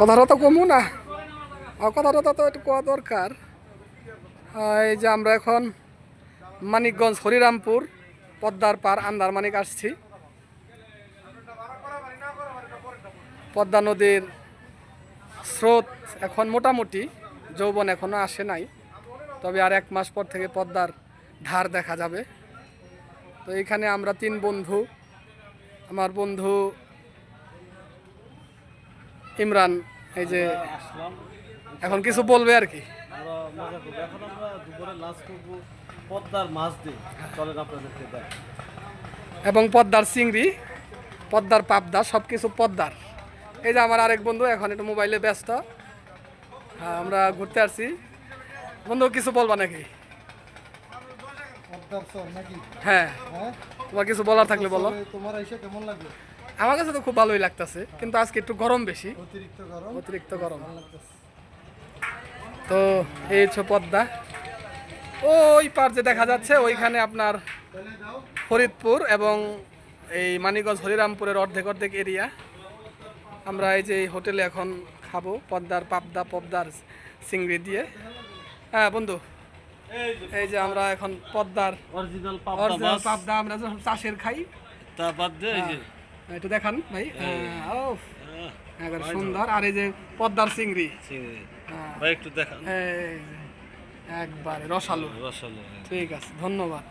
কথাটা তো কমু না, কথাটা তো একটু কোয়া দরকার। এই যে আমরা এখন মানিকগঞ্জ হরিরামপুর পদ্মার পার আন্দারমানিক আসছি। পদ্মা নদীর স্রোত এখন মোটামুটি, যৌবন এখনো আসে নাই, তবে আর 1 মাস পর থেকে পদ্মার ধার দেখা যাবে। তো এইখানে আমরা 3 বন্ধু, আমার বন্ধু ইমরান, এই যে এখন কিছু বলবে আর কি। এখন আমরা দুপুরে লাঞ্চ করবো পদ্মার মাছ দিয়ে, চলেন আপনাদেরকে দেখ। এবং পদ্মার চিংড়ি, পদ্মার পাবদা, সব কিছু পদ্মার। এই যে আমার আরেক বন্ধু এখন একটু মোবাইলে ব্যস্ত। আমরা ঘুরতে আসছি। বন্ধু কিছু বলবা নাকি? হ্যাঁ, তোমার কিছু বলার থাকলে বলো। তোমার এসে কেমন লাগলো? আমার কাছে তো খুব ভালোই লাগতেছে, কিন্তু আজকে একটু গরম বেশি, অতিরিক্ত গরম। তো এই হচ্ছে পদ্মা। ওই পার যে দেখা যাচ্ছে ওইখানে আপনার ফরিদপুর এবং এই মানিকগঞ্জ হরিরামপুরের অর্ধেক এরিয়া। আমরা এই যে হোটেলে এখন খাবো পদ্মার পদ্মার চিংড়ি দিয়ে। হ্যাঁ বন্ধু, এই যে আমরা এখন পদ্মার অরিজিনাল পাবদা আমরা চাষের খাই। তা বাদ দিয়ে এই যে একটু দেখান ভাই। সুন্দর। আর এই যে পদ্মার চিংড়ি ভাই একটু দেখান, একবারে রসালো। রসালো। ঠিক আছে, ধন্যবাদ।